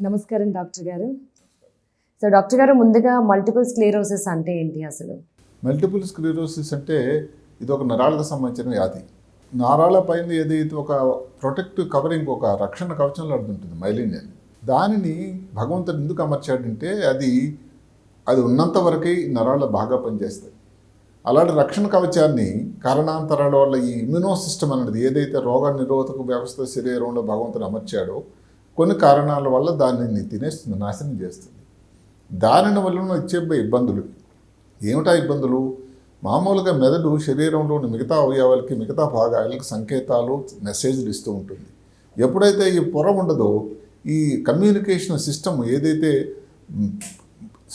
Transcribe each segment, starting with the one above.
నమస్కారం డాక్టర్ గారు. So doctor గారు, ముందుగా మల్టిపుల్ స్క్లెరోసిస్ అంటే ఏంటి అసలు? మల్టిపుల్ స్క్లెరోసిస్ అంటే ఇది ఒక నరాలకు సంబంధించిన వ్యాధి. నరాల పైన ఏదైతే ఒక ప్రొటెక్టివ్ కవరింగ్, ఒక రక్షణ కవచం లాంటిది ఉంటుంది మైలిన్ అని, దానిని భగవంతుడు ఎందుకు అమర్చాడంటే అది ఉన్నంత వరకే ఈ నరాలు బాగా పనిచేస్తాయి. అలాంటి రక్షణ కవచాన్ని కారణాంతరాల వల్ల ఈ ఇమ్యూనో సిస్టమ్ అనేది ఏదైతే రోగ నిరోధక వ్యవస్థ శరీరంలో భగవంతుడు అమర్చాడో కొన్ని కారణాల వల్ల దానిని తినేస్తుంది, నాశనం చేస్తుంది. దాని వల్ల వచ్చే ఇబ్బందులు ఏమిటా ఇబ్బందులు? మామూలుగా మెదడు శరీరంలోని మిగతా అవయవాలకి, మిగతా భాగాలకి సంకేతాలు, మెసేజ్లు ఇస్తూ ఉంటుంది. ఎప్పుడైతే ఈ పొర ఉండదో, ఈ కమ్యూనికేషన్ సిస్టమ్ ఏదైతే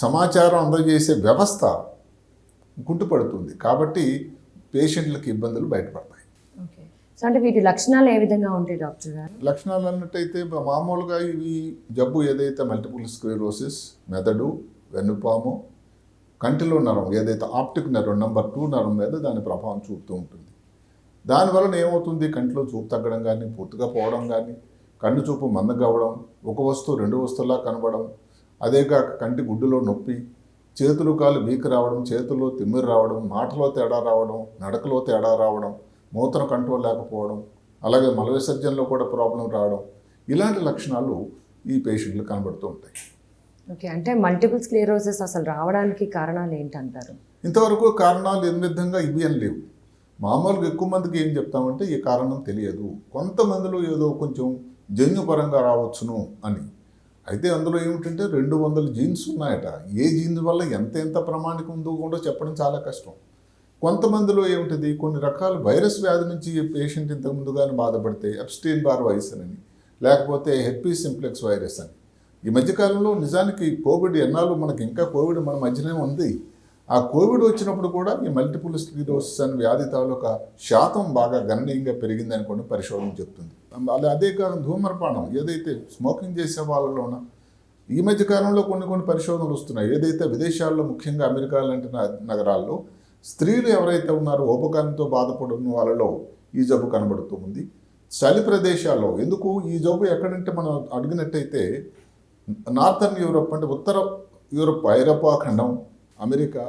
సమాచారం అందజేసే వ్యవస్థ కుంటుపడుతుంది. కాబట్టి పేషెంట్లకి ఇబ్బందులు బయటపడతాయి. ఓకే. సో అంటే వీటి లక్షణాలు ఏ విధంగా ఉంటాయి డాక్టర్ గారు? లక్షణాలు అన్నట్టయితే మామూలుగా ఈ జబ్బు ఏదైతే మల్టిపుల్ స్క్లెరోసిస్, మెదడు, వెన్నుపాము, కంటిలో నరం ఏదైతే ఆప్టిక్ నరం నెంబర్ 2 నరం మీద దాని ప్రభావం చూపుతూ ఉంటుంది. దానివలన ఏమవుతుంది? కంటిలో చూపు తగ్గడం కానీ, పూర్తిగా పోవడం కానీ, కన్ను చూపు మందగా అవ్వడం, ఒక వస్తువు రెండు వస్తువులా కనబడడం, అదేగాక కంటి గుడ్డులో నొప్పి, చేతులు కాలు వీక్ రావడం, చేతుల్లో తిమ్మిరి రావడం, మాటలో తేడా రావడం, నడకలో తేడా రావడం, మూత్రం కంట్రోల్ లేకపోవడం, అలాగే మల విసర్జనలో కూడా ప్రాబ్లం రావడం, ఇలాంటి లక్షణాలు ఈ పేషెంట్లు కనబడుతూ ఉంటాయి. ఓకే. అంటే మల్టిపుల్ స్క్లెరోసిస్ అసలు రావడానికి కారణాలు ఏంటంటారు? ఇంతవరకు కారణాలు ఏ విధంగా ఇవి అని లేవు. మామూలుగా ఎక్కువ మందికి ఏం చెప్తామంటే ఈ కారణం తెలియదు, కొంతమందిలో ఏదో కొంచెం జన్యుపరంగా రావచ్చును అని. అయితే అందులో ఏమిటంటే 200 జీన్స్ ఉన్నాయట. ఏ జీన్స్ వల్ల ఎంత ప్రమాణికం ఉందో కూడా చెప్పడం చాలా కష్టం. కొంతమందిలో ఏమిటది, కొన్ని రకాల వైరస్ వ్యాధి నుంచి పేషెంట్ ఇంతకు ముందుగానే బాధపడితే ఎప్స్టీన్ బార్ వైరస్ అని, లేకపోతే హెర్పీస్ సింప్లెక్స్ వైరస్ అని. ఈ మధ్యకాలంలో నిజానికి కోవిడ్ ఎన్నాళ్ళు మనకి ఇంకా కోవిడ్ మన మధ్యనే ఉంది. ఆ కోవిడ్ వచ్చినప్పుడు కూడా ఈ మల్టిపుల్ స్క్లెరోసిస్ అనే వ్యాధి తాలూకా శాతం బాగా గణనీయంగా పెరిగిందని కూడా పరిశోధన చెప్తుంది. అదే కాక ధూమరపానం ఏదైతే స్మోకింగ్ చేసే వాళ్ళలోన ఈ మధ్యకాలంలో కొన్ని పరిశోధనలు వస్తున్నాయి. ఏదైతే విదేశాల్లో, ముఖ్యంగా అమెరికా లాంటి నగరాల్లో స్త్రీలు ఎవరైతే ఉన్నారో ఊబకాయంతో బాధపడుతున్న వాళ్ళలో ఈ జబ్బు కనబడుతూ ఉంది. చలి ప్రదేశాల్లో, ఎందుకు ఈ జబ్బు ఎక్కడంటే మనం అడిగినట్టయితే నార్థర్న్ యూరోప్ అంటే ఉత్తర యూరోప్, ఐరోపా ఖండం, అమెరికా,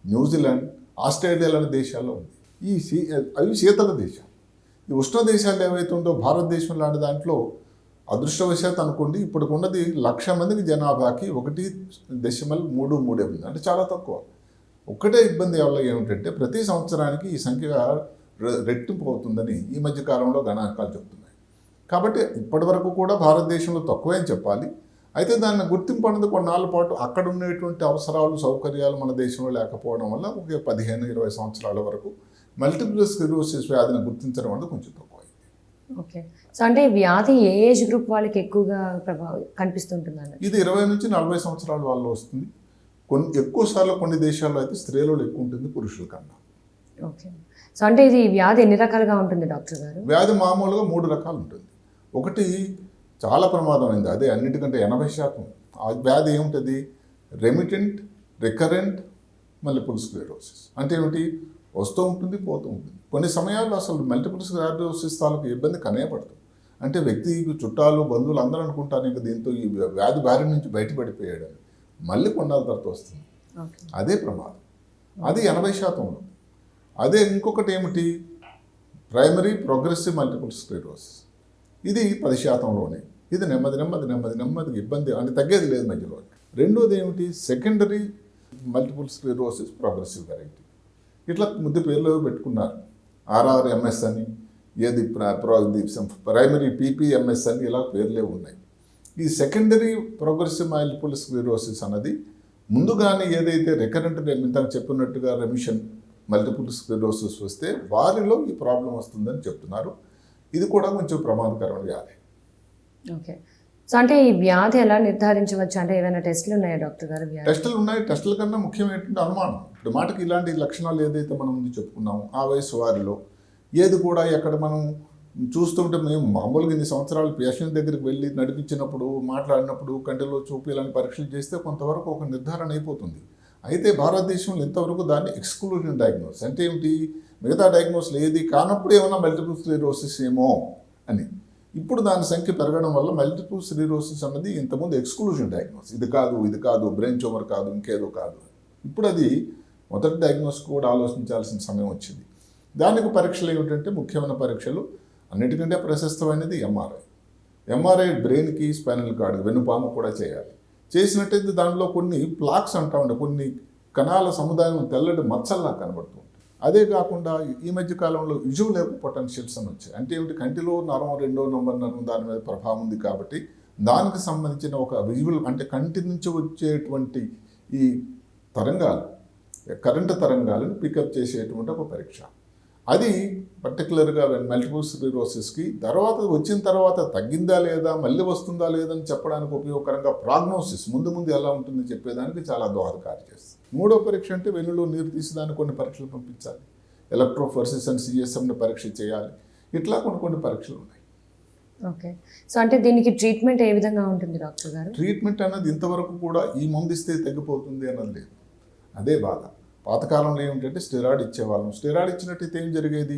న్యూజిలాండ్, ఆస్ట్రేలియా లాంటి దేశాల్లో ఉంది. అవి శీతల దేశాలు. ఈ ఉష్ణ దేశాలు ఏవైతే ఉందో భారతదేశం లాంటి దాంట్లో అదృష్టవశాత్తు అనుకోండి ఇప్పుడు ఉన్నది 1,00,000 మందికి జనాభాకి 1.33 ఉంది. అంటే చాలా తక్కువ. ఒక్కటే ఇబ్బంది వల్ల ఏమిటంటే ప్రతి సంవత్సరానికి ఈ సంఖ్య రెట్టింపు అవుతుందని ఈ మధ్యకాలంలో గణాంకాలు చెప్తున్నాయి. కాబట్టి ఇప్పటి వరకు కూడా భారతదేశంలో తక్కువే అని చెప్పాలి. అయితే దాన్ని గుర్తింపు అనేది కొన్నాళ్ళ పాటు అక్కడ ఉండేటువంటి అవసరాలు, సౌకర్యాలు మన దేశంలో లేకపోవడం వల్ల ఒక 15-20 సంవత్సరాల వరకు మల్టిపుల్ స్క్లెరోసిస్ వ్యాధిని గుర్తించడం అనేది కొంచెం తక్కువైంది. ఓకే. సో అంటే ఈ వ్యాధి ఏ ఏజ్ గ్రూప్ వాళ్ళకి ఎక్కువగా కనిపిస్తుంటుందండి? ఇది 20 నుంచి 40 సంవత్సరాల వాళ్ళు వస్తుంది. ఎక్కువ సార్లు కొన్ని దేశాల్లో అయితే స్త్రీలలో ఎక్కువ ఉంటుంది పురుషుల కన్నా. ఓకే. సో అంటే ఇది వ్యాధి ఎన్ని రకాలుగా ఉంటుంది డాక్టర్ గారు? వ్యాధి మామూలుగా 3 రకాలు ఉంటుంది. ఒకటి చాలా ప్రమాదమైంది, అదే అన్నిటికంటే 80%. ఆ వ్యాధి ఏముంటుంది? Remittance recurrent multiple sclerosis. అంటే ఏమిటి? వస్తూ ఉంటుంది, పోతూ ఉంటుంది. కొన్ని సమయాల్లో అసలు మల్టిపుల్ స్క్లెరోసిస్ తాలూకు ఇబ్బంది కనపడదు. అంటే వ్యక్తి, చుట్టాలు, బంధువులు అందరూ అనుకుంటారు ఇంకా దీంతో ఈ వ్యాధి బారి నుంచి బయటపడిపోయాడని. మళ్ళీ కొన్నాళ్ళ తర్వాత వస్తుంది. అదే ప్రమాదం. అది 80%. అదే ఇంకొకటి ఏమిటి? Primary progressive multiple sclerosis. ఇది 10%లోనే. ఇది నెమ్మదిగా ఇబ్బంది అంటే తగ్గేది లేదు మధ్యలో. రెండోది ఏమిటి? Secondary multiple sclerosis progressive variety. ఇట్లా ముద్దు పేర్లు పెట్టుకున్నారు. RRMS అని, ఏది ప్రైమరీ PPMS అని, ఇలా పేర్లే ఉన్నాయి. ఈ సెకండరీ ప్రోగ్రెసివ్ మల్టిపుల్ స్క్లెరోసిస్ అన్నది ముందుగానే ఏదైతే రికరెంట్ ఇంతకు చెప్పినట్టుగా రెమిషన్ మల్టిపుల్ స్క్లెరోసిస్ వస్తే వారిలో ఈ ప్రాబ్లం వస్తుందని చెప్తున్నారు. ఇది కూడా కొంచెం ప్రమాదకరమైన వ్యాధి. ఓకే. సో అంటే ఈ వ్యాధి ఎలా నిర్ధారించవచ్చు? అంటే ఏమైనా టెస్టులు ఉన్నాయా డాక్టర్ గారు? టెస్టులు ఉన్నాయి. టెస్టుల కన్నా ముఖ్యమైనటువంటి అనుమానం. ఇప్పుడు మాటకి ఇలాంటి లక్షణాలు ఏదైతే మనం ముందు చెప్పుకున్నామో ఆ వయసు వారిలో ఏది కూడా ఎక్కడ మనం చూస్తుంటే, మేము మామూలుగా ఇన్ని సంవత్సరాలు పేషెంట్ దగ్గరికి వెళ్ళి నడిపించినప్పుడు, మాట్లాడినప్పుడు, కంటిలో చూపు ఇలాంటి పరీక్షలు చేస్తే కొంతవరకు ఒక నిర్ధారణ అయిపోతుంది. అయితే భారతదేశంలో ఇంతవరకు దాన్ని ఎక్స్క్లూజన్ డయాగ్నోస్ అంటే ఏమిటి? మిగతా డయాగ్నోస్లు ఏది కానప్పుడు ఏమైనా మల్టిపుల్ స్క్లెరోసిస్ ఏమో అని. ఇప్పుడు దాని సంఖ్య పెరగడం వల్ల మల్టిపుల్ స్క్లెరోసిస్ అన్నది ఇంతకుముందు ఎక్స్క్లూజన్ డయాగ్నోస్, ఇది కాదు బ్రెయిన్ ట్యూమర్ కాదు ఇంకేదో కాదు. ఇప్పుడు అది మొదటి డయాగ్నోస్ కూడా ఆలోచించాల్సిన సమయం వచ్చింది. దానికి పరీక్షలు ఏమిటంటే ముఖ్యమైన పరీక్షలు అన్నిటికంటే ప్రశస్తమైనది ఎంఆర్ఐ బ్రెయిన్కి స్పైనల్ కార్డ్ వెన్నుపాము కూడా చేయాలి. చేసినట్టయితే దానిలో కొన్ని ప్లాక్స్ అంటా ఉండే కొన్ని కణాల సముదాయం తెల్లటి మచ్చల్లా కనబడుతుంది. అదే కాకుండా ఈ మధ్య కాలంలో విజువల్ లేపు పొటెన్షియల్స్ అని వచ్చాయి. అంటే ఏమిటి, కంటిలో నరం 2వ నంబర్ నరం దాని మీద ప్రభావం ఉంది కాబట్టి దానికి సంబంధించిన ఒక విజువల్ అంటే కంటి నుంచి వచ్చేటువంటి ఈ తరంగాలు కరెంటు తరంగాలను పికప్ చేసేటువంటి ఒక పరీక్ష. అది పర్టికులర్గా మల్టిపుల్ స్క్లెరోసిస్కి వచ్చిన తర్వాత తగ్గిందా లేదా మళ్ళీ వస్తుందా లేదని చెప్పడానికి ఉపయోగకరంగా ప్రాగ్నోసిస్ ముందు ఎలా ఉంటుందని చెప్పేదానికి చాలా దోహదకారి చేస్తుంది. మూడో పరీక్ష అంటే వెన్నులో నీరు తీసేదానికి కొన్ని పరీక్షలు పంపించాలి. ఎలక్ట్రోఫోరెసిస్ అండ్ సిఎస్ఎంని పరీక్ష చేయాలి. ఇట్లా కొన్ని పరీక్షలు ఉన్నాయి. ఓకే. సో అంటే దీనికి ట్రీట్మెంట్ ఏ విధంగా ఉంటుంది డాక్టర్ గారు? ట్రీట్మెంట్ అన్నది ఇంతవరకు కూడా ఈ మందు ఇస్తే తగ్గిపోతుంది అన్నది లేదు. అదే బాధ. పాతకాలంలో ఏమిటంటే స్టెరాయిడ్ ఇచ్చేవాళ్ళం. స్టెరాయిడ్ ఇచ్చినట్టయితే ఏం జరిగేది,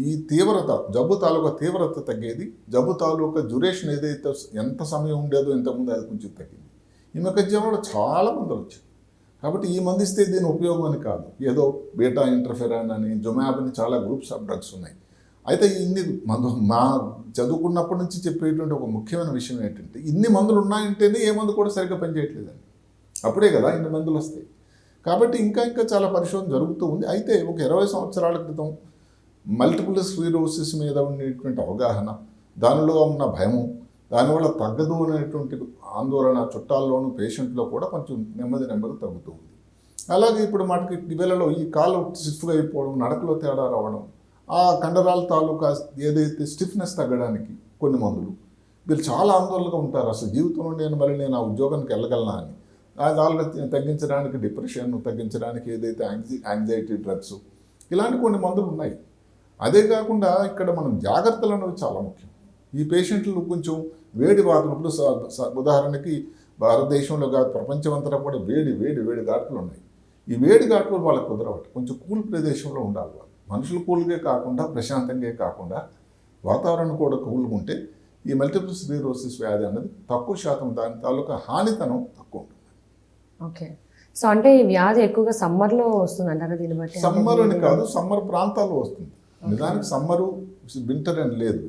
ఈ తీవ్రత జబ్బు తాలూకా తీవ్రత తగ్గేది. జబ్బు తాలూకా డ్యూరేషన్ ఏదైతే ఎంత సమయం ఉండేదో ఇంతకుముందు అది కొంచెం తగ్గింది. ఈ మధ్యలో చాలా మందులు వచ్చాయి. కాబట్టి ఈ మందు ఇస్తే దీని ఉపయోగం అని కాదు, ఏదో బీటా ఇంటర్ఫెరాన్ అని జొమాబ్ అని చాలా గ్రూప్స్ ఆఫ్ డ్రగ్స్ ఉన్నాయి. అయితే ఇన్ని మా చదువుకున్నప్పటి నుంచి చెప్పేటువంటి ఒక ముఖ్యమైన విషయం ఏంటంటే ఇన్ని మందులు ఉన్నాయంటేనే ఏ మందు కూడా సరిగ్గా పనిచేయట్లేదండి. అప్పుడే కదా ఇన్ని మందులు వస్తాయి. కాబట్టి ఇంకా చాలా పరిశోధన జరుగుతూ ఉంది. అయితే ఒక 20 సంవత్సరాల క్రితం మల్టిపుల్ స్క్లెరోసిస్ మీద ఉండేటువంటి అవగాహన, దానిలో ఉన్న భయము, దానివల్ల తగ్గదు అనేటువంటి ఆందోళన చుట్టాల్లోనూ పేషెంట్లో కూడా కొంచెం నెమ్మది తగ్గుతూ ఉంది. అలాగే ఇప్పుడు మనకి వేళలో ఈ కాలు స్టిఫ్గా అయిపోవడం, నడకలో తేడా రావడం, ఆ కండరాల తాలూకా ఏదైతే స్టిఫ్నెస్ తగ్గడానికి కొన్ని మందులు. వీళ్ళు చాలా ఆందోళనగా ఉంటారు, అసలు జీవితంలో నేను ఆ ఉద్యోగానికి వెళ్ళగలనా అని. ఆ దానిలో తగ్గించడానికి డిప్రెషన్ తగ్గించడానికి ఏదైతే యాంగ్జైటీ డ్రగ్స్ ఇలాంటి కొన్ని మందులు ఉన్నాయి. అదే కాకుండా ఇక్కడ మనం జాగ్రత్తలు అనేవి చాలా ముఖ్యం. ఈ పేషెంట్లు కొంచెం వేడి వాతావరణం, ఇప్పుడు ఉదాహరణకి భారతదేశంలో కాదు ప్రపంచమంతటా కూడా వేడి ఘాట్లు ఉన్నాయి. ఈ వేడి ఘాట్లు వాళ్ళకి కుదరవట్టు, కొంచెం కూల్ ప్రదేశంలో ఉండాలి వాళ్ళు. మనుషులు కూల్గా కాకుండా ప్రశాంతంగా కాకుండా వాతావరణం కూడా కూల్గా ఉంటే ఈ మల్టిపుల్ స్క్లెరోసిస్ వ్యాధి అన్నది తక్కువ శాతం దాని తాలూకా హానితనం తక్కువ ఉంటుంది. ఓకే. సో అంటే ఈ వ్యాధి ఎక్కువగా సమ్మర్లో వస్తుంది అంటారా? దీన్ని బట్టి సమ్మర్ అని కాదు, సమ్మర్ ప్రాంతాల్లో వస్తుంది. నిజానికి సమ్మరు వింటర్ అని లేదు.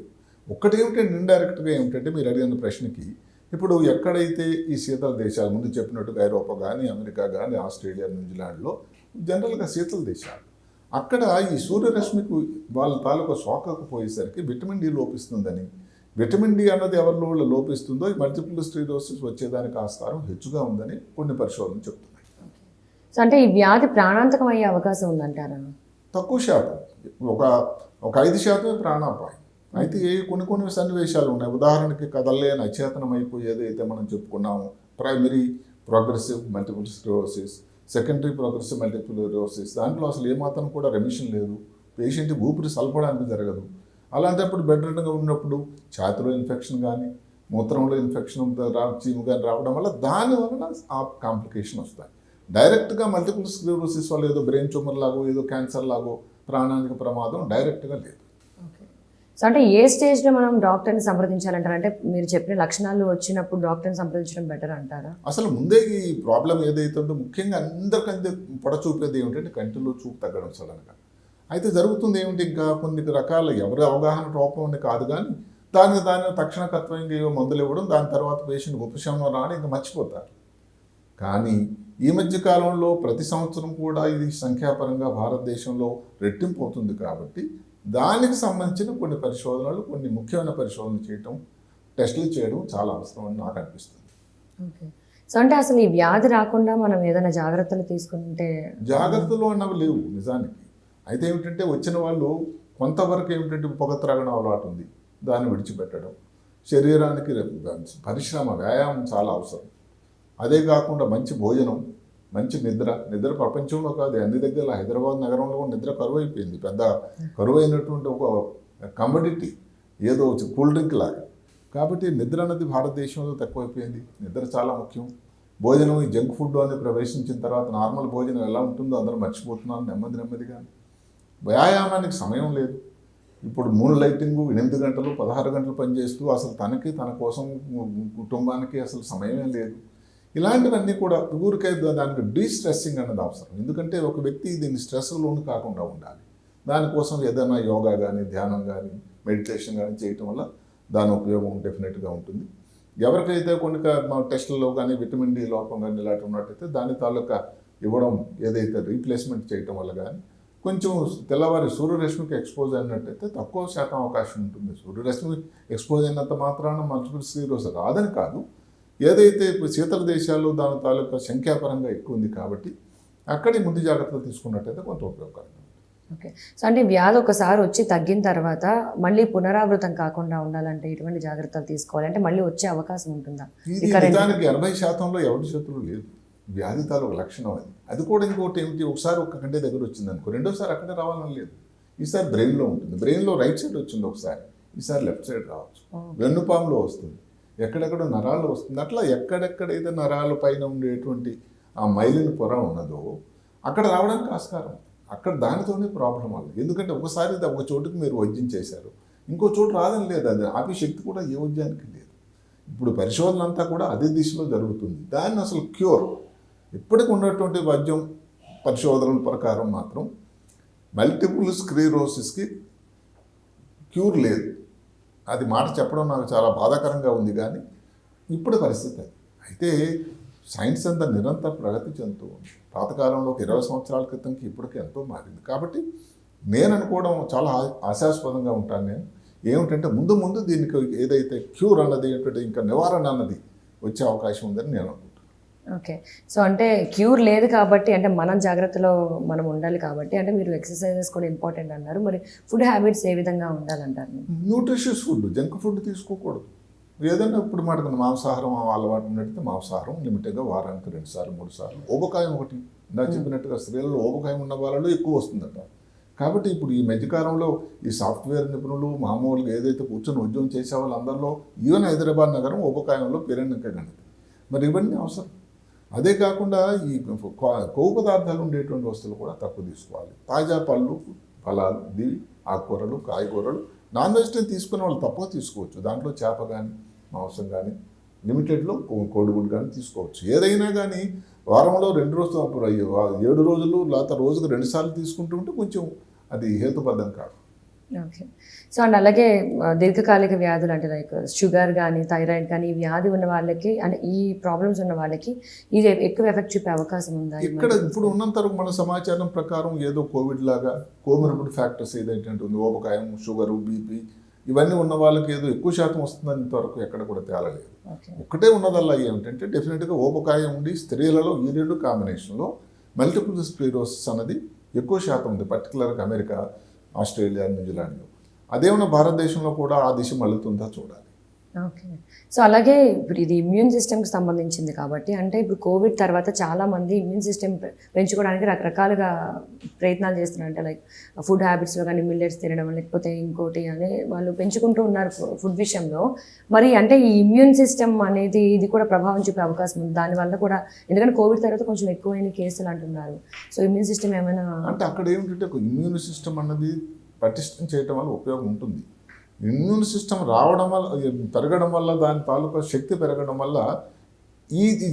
ఒక్కటేమిటంటే ఇండైరెక్ట్గా ఏమిటంటే మీరు అడిగిన ప్రశ్నకి ఇప్పుడు ఎక్కడైతే ఈ శీతల దేశాలు ముందు చెప్పినట్టుగా ఐరోపా కానీ అమెరికా కానీ ఆస్ట్రేలియా న్యూజిలాండ్లో జనరల్గా శీతల దేశాలు, అక్కడ ఈ సూర్యరశ్మికి వాళ్ళ తాలూకా సోకకపోయేసరికి విటమిన్ డి లోపిస్తుందని, విటమిన్ డి అన్నది ఎవరిలో లోపిస్తుందో ఈ మల్టిపుల్ స్క్లెరోసిస్ వచ్చేదానికి ఆస్కారం హెచ్చుగా ఉందని కొన్ని పరిశోధనలు చెప్తున్నాయి. సో అంటే ఈ వ్యాధి ప్రాణాంతకం అయ్యే అవకాశం ఉందంటారా? తక్కువ శాతం, ఒక 5% ప్రాణాపాయం. అయితే కొన్ని సన్నివేశాలు ఉన్నాయి. ఉదాహరణకి కదలలేని అచేతనం అయిపోయేది అయితే మనం చెప్పుకున్నాము primary progressive multiple sclerosis, secondary progressive multiple sclerosis. దాంట్లో అసలు ఏమాత్రం కూడా రెమిషన్ లేదు, పేషెంట్ ఊపిరి సల్పడానికి జరగదు. అలాంటప్పుడు బెడ్ రెడ్గా ఉన్నప్పుడు ఛాతిలో ఇన్ఫెక్షన్ కానీ మూత్రంలో ఇన్ఫెక్షన్ చీము కానీ రావడం వల్ల దానివలన ఆ కాంప్లికేషన్ వస్తాయి. డైరెక్ట్గా మల్టిపుల్ స్క్లెరోసిస్ వల్ల ఏదో బ్రెయిన్ ట్యూమర్ లాగో ఏదో క్యాన్సర్ లాగో ప్రాణానికి ప్రమాదం డైరెక్ట్గా లేదు. సో అంటే ఏ స్టేజ్లో మనం డాక్టర్ని సంప్రదించాలంటారు? అంటే మీరు చెప్పిన లక్షణాలు వచ్చినప్పుడు డాక్టర్ని సంప్రదించడం బెటర్ అంటారా? అసలు ముందే ఈ ప్రాబ్లం ఏదైతే ఉందో ముఖ్యంగా అందరికంటే పొడ చూపేది ఏమిటంటే కంటిలో చూపు తగ్గడం సడన్గా. అయితే జరుగుతుంది ఏమిటి, ఇంకా కొన్ని రకాల ఎవరి అవగాహన లోపం కాదు కానీ దాని తక్షణకత్వంగా ఏవో మందులు ఇవ్వడం, దాని తర్వాత పేషెంట్ ఉపశమనం రాని ఇంకా మర్చిపోతారు. కానీ ఈ మధ్య కాలంలో ప్రతి సంవత్సరం కూడా ఇది సంఖ్యాపరంగా భారతదేశంలో రెట్టింపు అవుతుంది కాబట్టి దానికి సంబంధించిన కొన్ని పరిశోధనలు, కొన్ని ముఖ్యమైన పరిశోధనలు చేయటం, టెస్టులు చేయడం చాలా అవసరం అని నాకు అనిపిస్తుంది. ఓకే. సో అంటే అసలు ఈ వ్యాధి రాకుండా మనం ఏదైనా జాగ్రత్తలు తీసుకుంటే? జాగ్రత్తలు అన్నవి లేవు నిజానికి. అయితే ఏమిటంటే వచ్చిన వాళ్ళు కొంతవరకు ఏమిటంటే పొగ త్రాగడం అలవాటు ఉంది, దాన్ని విడిచిపెట్టడం, శరీరానికి పరిశ్రమ వ్యాయామం చాలా అవసరం. అదే కాకుండా మంచి భోజనం, మంచి నిద్ర ప్రపంచంలో కాదు అన్ని దగ్గర, హైదరాబాద్ నగరంలో నిద్ర కరువు అయిపోయింది. పెద్ద కరువు అయినటువంటి ఒక కమోడిటీ, ఏదో కూల్ డ్రింక్ లాగా. కాబట్టి నిద్ర అన్నది భారతదేశంలో తక్కువైపోయింది. నిద్ర చాలా ముఖ్యం. భోజనం ఈ జంక్ ఫుడ్ అని ప్రవేశించిన తర్వాత నార్మల్ భోజనం ఎలా ఉంటుందో అందరూ మర్చిపోతున్నారు నెమ్మదిగా. వ్యాయామానికి సమయం లేదు. ఇప్పుడు మూన్ లైటింగ్ 8 గంటలు 16 గంటలు పనిచేస్తూ అసలు తనకి తన కోసం కుటుంబానికి అసలు సమయమే లేదు. ఇలాంటివన్నీ కూడా ఊరికే దానికి డీస్ట్రెస్సింగ్ అన్నది అవసరం. ఎందుకంటే ఒక వ్యక్తి దీన్ని స్ట్రెస్ లోను కాకుండా ఉండాలి. దానికోసం ఏదైనా యోగా కానీ ధ్యానం కానీ మెడిటేషన్ కానీ చేయటం వల్ల దాని ఉపయోగం డెఫినెట్గా ఉంటుంది. ఎవరికైతే కొన్ని టెస్టుల్లో కానీ విటమిన్ డి లోపం కానీ ఇలాంటి ఉన్నట్టయితే దాని తాలూకా ఇవ్వడం ఏదైతే రీప్లేస్మెంట్ చేయటం వల్ల కానీ కొంచెం తెల్లవారి సూర్యరశ్మికి ఎక్స్పోజ్ అయినట్టయితే తక్కువ శాతం అవకాశం ఉంటుంది. సూర్యరశ్మి ఎక్స్పోజ్ అయినంత మాత్రాన మల్టిపుల్ స్క్లెరోసిస్ రాదని కాదు, ఏదైతే ఇప్పుడు శీతల దేశాల్లో దాని తాలూకా సంఖ్యాపరంగా ఎక్కువ ఉంది కాబట్టి అక్కడి ముందు జాగ్రత్తలు తీసుకున్నట్టయితే కొంత ఉపయోగకరంగా. ఓకే. సో అంటే వ్యాధి ఒకసారి వచ్చి తగ్గిన తర్వాత మళ్ళీ పునరావృతం కాకుండా ఉండాలంటే ఎటువంటి జాగ్రత్తలు తీసుకోవాలి, అంటే మళ్ళీ వచ్చే అవకాశం ఉంటుందా? ఇది నిజానికి 80% ఎవరి చేతులు లేదు. వ్యాధి తాలూకు లక్షణం అది. అది కూడా ఇంకోటి ఏమిటి, ఒకసారి ఒక కంటి దగ్గర వచ్చింది అనుకో, రెండోసారి అక్కడే రావాలని లేదు. ఈసారి బ్రెయిన్లో ఉంటుంది, బ్రెయిన్లో రైట్ సైడ్ వచ్చింది ఒకసారి, ఈసారి లెఫ్ట్ సైడ్ రావచ్చు, వెన్నుపాములో వస్తుంది, ఎక్కడెక్కడ నరాల్లో వస్తుంది. అట్లా ఎక్కడెక్కడైతే నరాల పైన ఉండేటువంటి ఆ మైలిన్ పొర ఉన్నదో అక్కడ రావడానికి ఆస్కారం. అక్కడ దానితోనే ప్రాబ్లం వల్ల. ఎందుకంటే ఒకసారి ఒక చోటుకి మీరు వైద్యం చేశారు, ఇంకో చోటు రాదని లేదు. అది ఆపే శక్తి కూడా ఏ వైద్యానికి లేదు. ఇప్పుడు పరిశోధన అంతా కూడా అదే దిశలో జరుగుతుంది. దాన్ని అసలు క్యూర్ ఇప్పటికి ఉన్నటువంటి వైద్యం పరిశోధనల ప్రకారం మాత్రం మల్టిపుల్ స్క్లెరోసిస్కి క్యూర్ లేదు. అది మాట చెప్పడం నాకు చాలా బాధాకరంగా ఉంది, కానీ ఇప్పుడు పరిస్థితి అది. అయితే సైన్స్ అంతా నిరంతర ప్రగతి చెందుతూ ఉంది. పాతకాలంలో 20 సంవత్సరాల క్రితంకి ఇప్పటికీ ఎంతో మారింది. కాబట్టి నేను అనుకోవడం చాలా ఆశాస్పదంగా ఉంటాను. నేను ఏమిటంటే ముందు ముందు దీనికి ఏదైతే క్యూర్ అన్నది ఏంటంటే ఇంకా నివారణ అన్నది వచ్చే అవకాశం ఉందని నేను అనుకుంటున్నాను. ఓకే. సో అంటే క్యూర్ లేదు కాబట్టి, అంటే మనం జాగ్రత్తలో మనం ఉండాలి కాబట్టి, అంటే మీరు ఎక్సర్సైజెస్ కూడా ఇంపార్టెంట్ అన్నారు. మరి ఫుడ్ హ్యాబిట్స్ ఏ విధంగా ఉండాలంటారు? న్యూట్రిషియస్ ఫుడ్, జంక్ ఫుడ్ తీసుకోకూడదు. ఏదైనా ఇప్పుడు మాట మాంసాహారం అలవాటు ఉన్నట్టయితే మాంసాహారం లిమిటెడ్గా వారానికి 2 సార్లు 3 సార్లు. ఊబకాయం ఒకటి నాకు చెప్పినట్టుగా స్త్రీలలో ఊబకాయం ఉన్న వాళ్ళలో ఎక్కువ వస్తుందట. కాబట్టి ఇప్పుడు ఈ మధ్యకాలంలో ఈ సాఫ్ట్వేర్ నిపుణులు మామూలుగా ఏదైతే కూర్చొని ఉద్యోగం చేసే వాళ్ళందరిలో ఈవెన్ హైదరాబాద్ నగరం ఊబకాయంలో పేరెన్నిక గణిత. మరి ఇవన్నీ అవసరం. అదే కాకుండా ఈ కొవ్వు పదార్థాలు ఉండేటువంటి వస్తువులు కూడా తక్కువ తీసుకోవాలి. తాజా పళ్ళు ఫలాలు, దివి ఆకుకూరలు కాయగూరలు, నాన్ వెజిటేరియన్ తీసుకునే వాళ్ళు తక్కువ తీసుకోవచ్చు. దాంట్లో చేప కానీ మాంసం కానీ లిమిటెడ్లో కోడిగుడ్డు కానీ తీసుకోవచ్చు. ఏదైనా కానీ వారంలో 2 రోజులు 7 రోజులు లేకపోతే రోజుకు 2 సార్లు తీసుకుంటూ ఉంటే కొంచెం అది హేతుబద్ధం కాదు. ఓకే. సో అండ్ అలాగే దీర్ఘకాలిక వ్యాధులు అంటే లైక్ షుగర్ కానీ థైరాయిడ్ కానీ ఈ వ్యాధి ఉన్న వాళ్ళకి, అంటే ఈ ప్రాబ్లమ్స్ ఉన్న వాళ్ళకి ఇది ఎక్కువ ఎఫెక్ట్ చూపే అవకాశం ఉందా? ఇక్కడ ఇప్పుడు ఉన్నంత వరకు మన సమాచారం ప్రకారం ఏదో కోవిడ్ లాగా కోమర్బిడ్ ఫ్యాక్టర్స్ ఏదైతే ఉంటుంది, ఊబకాయం, షుగరు, బీపీ ఇవన్నీ ఉన్న వాళ్ళకి ఏదో ఎక్కువ శాతం వస్తుందని ఇంతవరకు ఎక్కడ కూడా తేలలేదు. ఒకటే ఉన్నదల్లా ఏమిటంటే డెఫినెట్గా ఊబకాయం ఉండి స్త్రీలలో ఈ 2 కాంబినేషన్లో మల్టిపుల్ స్క్లెరోసిస్ అన్నది ఎక్కువ శాతం ఉంది, పర్టికులర్గా అమెరికా, ఆస్ట్రేలియా, న్యూజిలాండ్లో. అదేమన్నా భారతదేశంలో కూడా ఆ దిశ మళ్ళుతుందా చూడాలి. ఓకే. సో అలాగే ఇప్పుడు ఇది ఇమ్యూన్ సిస్టమ్కి సంబంధించింది కాబట్టి, అంటే ఇప్పుడు కోవిడ్ తర్వాత చాలామంది ఇమ్యూన్ సిస్టమ్ పెంచుకోవడానికి రకరకాలుగా ప్రయత్నాలు చేస్తున్నారు. అంటే లైక్ ఫుడ్ హ్యాబిట్స్లో కానీ మిల్లెట్స్ తినడం లేకపోతే ఇంకోటి అని వాళ్ళు పెంచుకుంటూ ఉన్నారు ఫుడ్ విషయంలో. మరి అంటే ఈ ఇమ్యూన్ సిస్టమ్ అనేది ఇది కూడా ప్రభావం చూపే అవకాశం ఉంది దానివల్ల కూడా, ఎందుకంటే కోవిడ్ తర్వాత కొంచెం ఎక్కువైన కేసులు అంటున్నారు. సో ఇమ్యూన్ సిస్టమ్ ఏమైనా అంటే అక్కడ ఏమిటంటే ఒక ఇమ్యూన్ సిస్టమ్ అన్నది పటిష్టం చేయటం వల్ల ఉపయోగం ఉంటుంది. ఇమ్యూన్ సిస్టమ్ రావడం వల్ల పెరగడం వల్ల దాని తాలూకా శక్తి పెరగడం వల్ల ఇది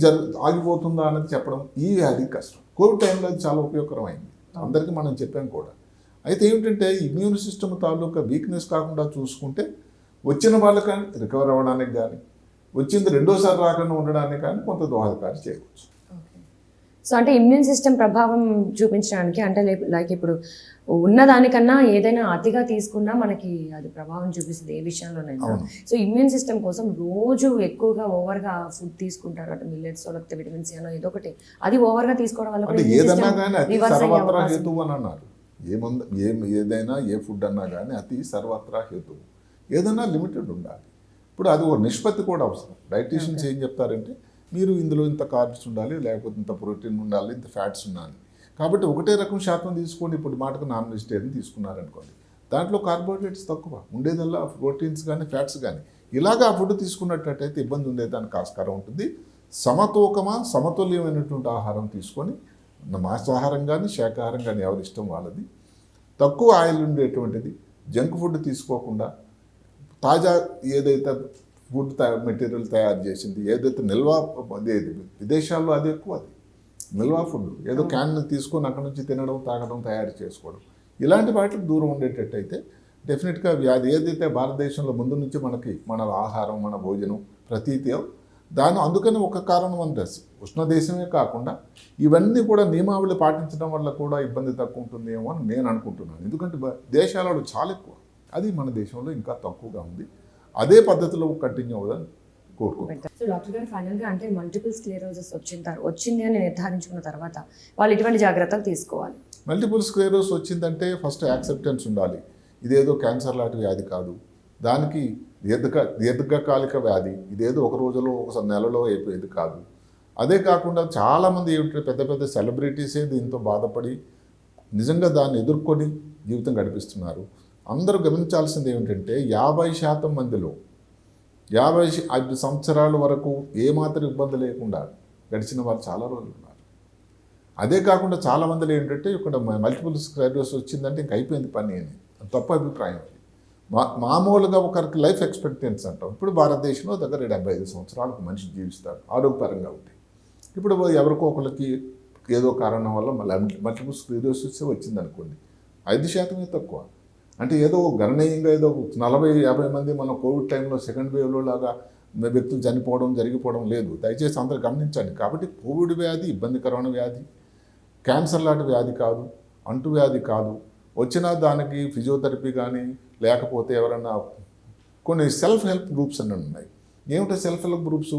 ఆగిపోతుందా అనేది చెప్పడం ఈ వ్యాధి కష్టం. కోవిడ్ టైంలో అది చాలా ఉపయోగకరమైంది, అందరికీ మనం చెప్పాం కూడా. అయితే ఏమిటంటే ఇమ్యూన్ సిస్టమ్ తాలూకా వీక్నెస్ కాకుండా చూసుకుంటే వచ్చిన వాళ్ళకి రికవర్ అవ్వడానికి కానీ వచ్చింది రెండోసారి రాకుండా ఉండడానికి కానీ కొంత దోహదకారి చేయవచ్చు. సో అంటే ఇమ్యూన్ సిస్టమ్ ప్రభావం చూపించడానికి, అంటే లైక్ ఇప్పుడు ఉన్నదానికన్నా ఏదైనా అతిగా తీసుకున్నా మనకి అది ప్రభావం చూపిస్తుంది ఏ విషయంలోనైనా. సో ఇమ్యూన్ సిస్టమ్ కోసం రోజు ఎక్కువగా ఓవర్గా ఫుడ్ తీసుకుంటారు, అంటే మిల్లెట్స్ లేకపోతే విటమిన్ సి అనో ఏదో ఒకటి, అది ఓవర్గా తీసుకోవడం వల్ల అంటే ఏదన్నా కానీ అతి సర్వత్రా హేతువు అని అన్నారు. ఏదైనా ఏ ఫుడ్ అన్నా కానీ అతి సర్వత్రా హేతువు. ఏదైనా లిమిటెడ్ ఉండాలి. ఇప్పుడు అది ఒక నిష్పత్తి కూడా అవసరం. డైటీషియన్స్ ఏం చెప్తారంటే మీరు ఇందులో ఇంత కార్బ్స్ ఉండాలి, లేకపోతే ఇంత ప్రోటీన్ ఉండాలి, ఇంత ఫ్యాట్స్ ఉండాలి. కాబట్టి ఒకటే రకం శాతం తీసుకోండి. ఇప్పుడు మాటకు నాన్ వెజిటేరియన్ తీసుకున్నారనుకోండి, దాంట్లో కార్బోహైడ్రేట్స్ తక్కువ ఉండేదల్లా ప్రోటీన్స్ కానీ ఫ్యాట్స్ కానీ. ఇలాగా ఆ ఫుడ్ తీసుకున్నట్టయితే ఇబ్బంది ఉండేదానికి ఆస్కారం ఉంటుంది. సమతుల్యమైనటువంటి ఆహారం తీసుకొని, మాంసాహారం కానీ శాకాహారం కానీ ఎవరి ఇష్టం వాళ్ళది, తక్కువ ఆయిల్ ఉండేటువంటిది, జంక్ ఫుడ్ తీసుకోకుండా తాజా ఏదైతే ఫుడ్ మెటీరియల్ తయారు చేసింది, ఏదైతే నిల్వ అదేది విదేశాల్లో అది ఎక్కువ, అది నిల్వ ఫుడ్ ఏదో క్యాన్ తీసుకొని అక్కడ నుంచి తినడం, తాగడం, తయారు చేసుకోవడం, ఇలాంటి వాటికి దూరం ఉండేటట్టయితే డెఫినెట్గా వ్యాధి ఏదైతే భారతదేశంలో ముందు నుంచి మన ఆహారం, మన భోజనం ప్రతీతి దాని అందుకని ఒక కారణం అంటే ఉష్ణ దేశమే కాకుండా ఇవన్నీ కూడా నియమావళి పాటించడం వల్ల కూడా ఇబ్బంది తక్కువ ఉంటుందేమో అని నేను అనుకుంటున్నాను. ఎందుకంటే దేశాలలో చాలా ఎక్కువ, అది మన దేశంలో ఇంకా తక్కువగా ఉంది. అదే పద్ధతిలో కంటిన్యూ అవ్వదని కోరుకుంటున్నాను. సో డాక్టర్ గారు ఫైనల్గా అంటే మల్టిపుల్ స్క్లెరోసిస్ వచ్చింది అని నిర్ధారించుకున్న తర్వాత వాళ్ళు ఎటువంటి జాగ్రత్తలు తీసుకోవాలి? మల్టిపుల్ స్క్లెరోసిస్ వచ్చిందంటే ఫస్ట్ యాక్సెప్టెన్స్ ఉండాలి. ఇదేదో క్యాన్సర్ లాంటి వ్యాధి కాదు, దానికి దీర్ఘకాలిక వ్యాధి, ఇదేదో ఒక రోజులో ఒక నెలలో అయిపోయేది కాదు. అదే కాకుండా చాలామంది ఏమిటంటే పెద్ద పెద్ద సెలబ్రిటీసే దీంతో బాధపడి నిజంగా దాన్ని ఎదుర్కొని జీవితం గడిపిస్తున్నారు. అందరూ గమనించాల్సింది ఏమిటంటే 50% మందిలో 55 సంవత్సరాల వరకు ఏమాత్రం ఇబ్బంది లేకుండా గడిచిన వారు చాలా రోజులు ఉన్నారు. అదే కాకుండా చాలామందిలో ఏంటంటే ఇక్కడ మల్టిపుల్ స్క్లెరోసిస్ వచ్చిందంటే ఇంక అయిపోయింది పని అని తప్ప అభిప్రాయం. మామూలుగా ఒకరికి లైఫ్ ఎక్స్పెక్టెన్సీ అంటాం. ఇప్పుడు భారతదేశంలో దగ్గర 75 సంవత్సరాలకు మనిషి జీవిస్తాడు ఆరోగ్యపరంగా ఉంటే. ఇప్పుడు ఎవరికో ఒకరికి ఏదో కారణం వల్ల మల్టిపుల్ స్క్లెరోసిస్ వచ్చిందనుకోండి, 5% తక్కువ. అంటే ఏదో గణనీయంగా ఏదో 40-50 మంది మన కోవిడ్ టైంలో సెకండ్ వేవ్లో లాగా వ్యక్తులు చనిపోవడం జరిగిపోవడం లేదు. దయచేసి అందరూ గమనించండి. కాబట్టి కోవిడ్ వ్యాధి ఇబ్బందికరమైన వ్యాధి, క్యాన్సర్ లాంటి వ్యాధి కాదు, అంటువ్యాధి కాదు. వచ్చిన దానికి ఫిజియోథెరపీ కానీ లేకపోతే ఎవరన్నా కొన్ని సెల్ఫ్ హెల్ప్ గ్రూప్స్ అని ఉన్నాయి. ఏమిటో సెల్ఫ్ హెల్ప్ గ్రూప్స్?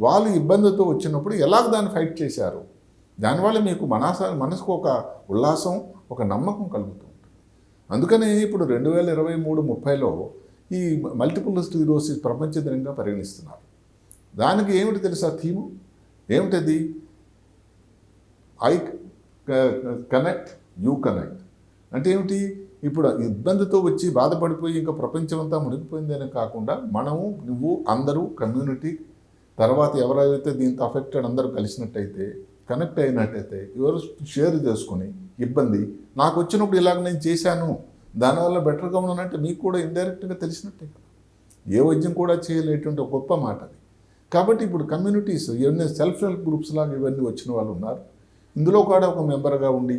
వాళ్ళు ఇబ్బందితో వచ్చినప్పుడు ఎలాగ దాన్ని ఫైట్ చేశారు, దానివల్ల మీకు మనసుకు ఒక ఉల్లాసం, ఒక నమ్మకం కలుగుతుంది. అందుకనే ఇప్పుడు 2023-30లో ఈ మల్టిపుల్ స్క్లెరోసిస్ ప్రపంచ దినంగా పరిగణిస్తున్నారు. దానికి ఏమిటి తెలుసా థీము? ఏమిటది? I connect, you connect. అంటే ఏమిటి? ఇప్పుడు ఇబ్బందితో వచ్చి బాధపడిపోయి ఇంకా ప్రపంచం అంతా మునిగిపోయిందనే కాకుండా మనము, నువ్వు, అందరూ కమ్యూనిటీ, తర్వాత ఎవరైతే దీంతో అఫెక్టెడ్ అందరూ కలిసినట్టయితే, కనెక్ట్ అయినట్టయితే, ఎవరు షేర్ చేసుకొని ఇబ్బంది నాకు వచ్చినప్పుడు ఇలాగ నేను చేశాను, దానివల్ల బెటర్గా ఉన్నానంటే మీకు కూడా ఇండైరెక్ట్గా తెలిసినట్టే కదా. ఏ వైద్యం కూడా చేయలేటువంటి ఒక గొప్ప మాట అది. కాబట్టి ఇప్పుడు కమ్యూనిటీస్ ఇవన్నీ సెల్ఫ్ హెల్ప్ గ్రూప్స్ లాగా ఇవన్నీ వచ్చిన వాళ్ళు ఉన్నారు. ఇందులో కూడా ఒక మెంబర్గా ఉండి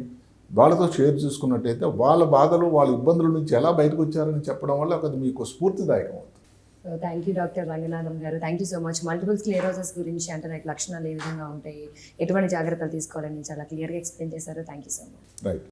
వాళ్ళతో షేర్ చేసుకున్నట్టయితే వాళ్ళ బాధలు, వాళ్ళ ఇబ్బందుల నుంచి ఎలా బయటకు వచ్చారని చెప్పడం వల్ల అది మీకు స్ఫూర్తిదాయకం అవుతుంది. So thank you doctor Ranganatham garu, thank you so much. Multiple sclerosis గురించి అంటే లక్షణాలు ఏ విధంగా ఉంటాయి, ఎటువంటి జాగ్రత్తలు తీసుకోవాలని చాలా క్లియర్గా ఎక్స్ప్లెయిన్ చేశారు. Thank you so much. Right.